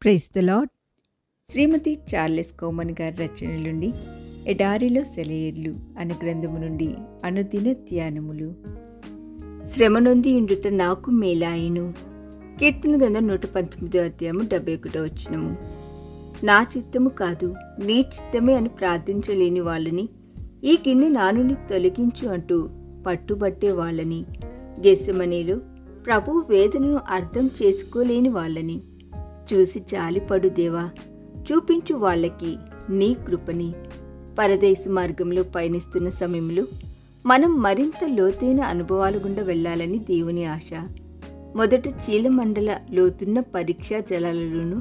Praise the Lord. Shrimati Charles Cowman గారి రచన నుండి ఎడారిలో సెలయేర్లు అనే గ్రంథము నుండి అనుదిన ధ్యానములు. శ్రమ నొంది ఉండుట నాకు మేలాయను. కీర్తన గ్రంథం 119 నా చిత్తము కాదు నీ చిత్తమే అని ప్రార్థించలేని వాళ్ళని, ఈ గిన్నె నా నుండి తొలగించు అంటూ పట్టుబట్టే వాళ్ళని, గెస్సెమనేలో ప్రభువు వేదనను అర్థం చేసుకోలేని వాళ్ళని చూసి జాలిపడు దేవా, చూపించు వాళ్ళకి నీ కృపని. పరదేశ మార్గంలో పయనిస్తున్న సమయంలో మనం మరింత లోతైన అనుభవాల గుండా వెళ్ళాలని దేవుని ఆశ. మొదట చీలమండల లోతున్న పరీక్షా జలాలలోను,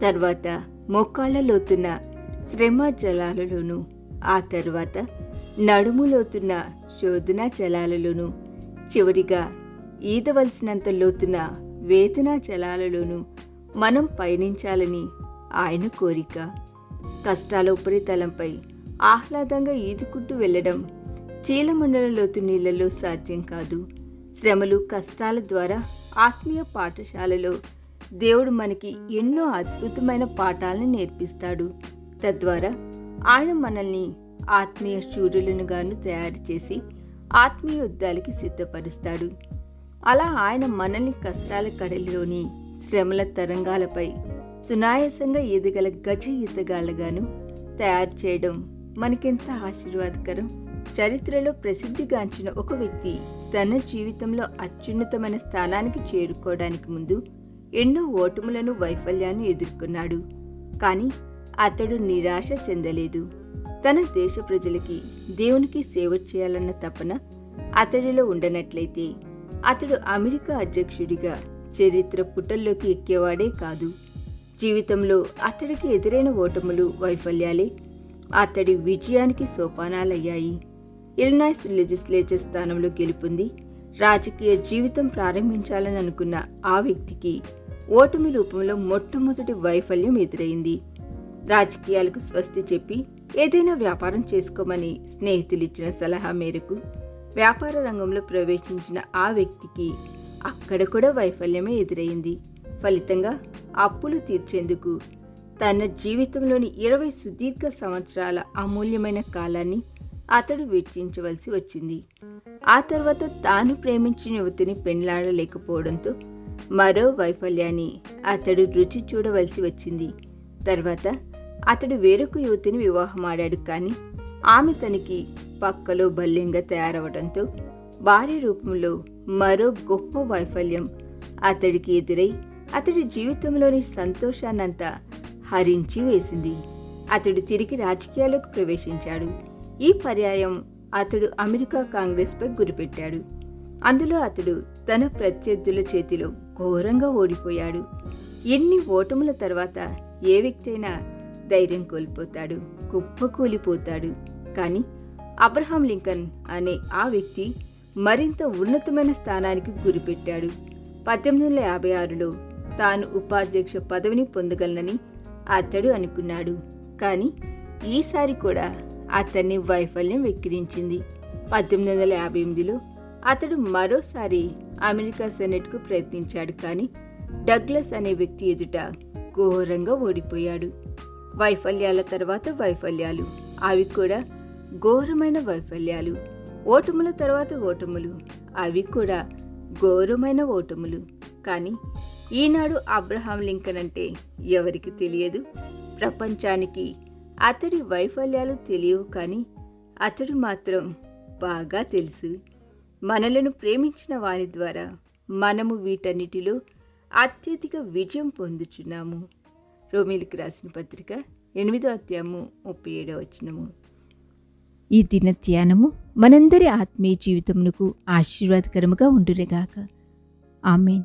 తర్వాత మోకాళ్ళ లోతున్న శ్రమ జలాలలోను, ఆ తర్వాత నడుము లోతున్న శోధన జలాలలోను, చివరిగా ఈదవలసినంత లోతున్న వేదనా జలాలలోను మనం పయనించాలని ఆయన కోరిక. కష్టాల ఉపరితలంపై ఆహ్లాదంగా ఈదుకుంటూ వెళ్ళడం చీలమండల లోతు నీళ్లలో సాధ్యం కాదు. శ్రమలు, కష్టాల ద్వారా ఆత్మీయ పాఠశాలలో దేవుడు మనకి ఎన్నో అద్భుతమైన పాఠాలను నేర్పిస్తాడు. తద్వారా ఆయన మనల్ని ఆత్మీయ శూరులనుగాను తయారు చేసి ఆత్మీయ యుద్ధాలకి సిద్ధపరుస్తాడు. అలా ఆయన మనల్ని కష్టాల కడలిలోని శ్రమల తరంగాలపై సునాయాసంగా ఎదగల గజ ఈతగాళ్లగాను తయారు చేయడం మనకెంత ఆశీర్వాదకరం. చరిత్రలో ప్రసిద్ధిగాంచిన ఒక వ్యక్తి తన జీవితంలో అత్యున్నతమైన స్థానానికి చేరుకోవడానికి ముందు ఎన్నో ఓటములను, వైఫల్యాన్ని ఎదుర్కొన్నాడు. కానీ అతడు నిరాశ చెందలేదు. తన దేశ ప్రజలకి, దేవునికి సేవ చేయాలన్న తపన అతడిలో ఉండనట్లయితే అతడు అమెరికా అధ్యక్షుడిగా చరిత్ర పుటల్లోకి ఎక్కేవాడే కాదు. జీవితంలో అతడికి ఎదురైన ఓటములు, వైఫల్యాలే అతడి విజయానికి సోపానాలయ్యాయి. ఇలినాయిస్ లెజిస్లేచర్ స్థానంలో గెలుపొంది రాజకీయ జీవితం ప్రారంభించాలని అనుకున్న ఆ వ్యక్తికి ఓటమి రూపంలో మొట్టమొదటి వైఫల్యం ఎదురైంది. రాజకీయాలకు స్వస్తి చెప్పి ఏదైనా వ్యాపారం చేసుకోమని స్నేహితులిచ్చిన సలహా మేరకు వ్యాపార రంగంలో ప్రవేశించిన ఆ వ్యక్తికి అక్కడ కూడా వైఫల్యమే ఎదురైంది. ఫలితంగా అప్పులు తీర్చేందుకు తన జీవితంలోని 20 సుదీర్ఘ సంవత్సరాల అమూల్యమైన కాలాన్ని అతడు వెచ్చించవలసి వచ్చింది. ఆ తర్వాత తాను ప్రేమించిన యువతిని పెళ్లాడలేకపోవడంతో మరో వైఫల్యాన్ని అతడు రుచి చూడవలసి వచ్చింది. తర్వాత అతడు వేరొక యువతిని వివాహమాడాడు. కానీ ఆమె తనకి పక్కలో బల్యంగా తయారవడంతో భార్య రూపంలో మరో గొప్ప వైఫల్యం అతడికి ఎదురై అతడి జీవితంలోని సంతోషాన్నంతా హరించి వేసింది. అతడు తిరిగి రాజకీయాల్లోకి ప్రవేశించాడు. ఈ పర్యాయం అతడు అమెరికా కాంగ్రెస్పై గురిపెట్టాడు. అందులో అతడు తన ప్రత్యర్థుల చేతిలో ఘోరంగా ఓడిపోయాడు. ఎన్ని ఓటముల తర్వాత ఏ వ్యక్తి అయినా ధైర్యం కోల్పోతాడు, కుప్పకూలిపోతాడు. కానీ అబ్రహాం లింకన్ అనే ఆ వ్యక్తి మరింత ఉన్నతమైన స్థానానికి గురిపెట్టాడు. 1856లో తాను ఉపాధ్యక్ష పదవిని పొందగలనని అతడు అనుకున్నాడు. కానీ ఈసారి కూడా అతన్ని వైఫల్యం వెక్కిరించింది. 1858లో అతడు మరోసారి అమెరికా సెనెట్కు ప్రయత్నించాడు. కానీ డగ్లస్ అనే వ్యక్తి ఎదుట ఘోరంగా ఓడిపోయాడు. వైఫల్యాల తర్వాత వైఫల్యాలు, అవి కూడా ఘోరమైన వైఫల్యాలు. ఓటముల తర్వాత ఓటములు, అవి కూడా ఘోరమైన ఓటములు. కానీ ఈనాడు అబ్రహాం లింకన్ అంటే ఎవరికి తెలియదు? ప్రపంచానికి అతడి వైఫల్యాలు తెలియవు, కానీ అతడు మాత్రం బాగా తెలుసు. మనలను ప్రేమించిన వారి ద్వారా మనము వీటన్నిటిలో అత్యధిక విజయం పొందుచున్నాము. రోమీయులకు రాసిన పత్రిక 8:37. ఈ దిన ధ్యానము మనందరి ఆత్మీయ జీవితమునకు ఆశీర్వాదకరముగా ఉండునుగాక. ఆమేన్.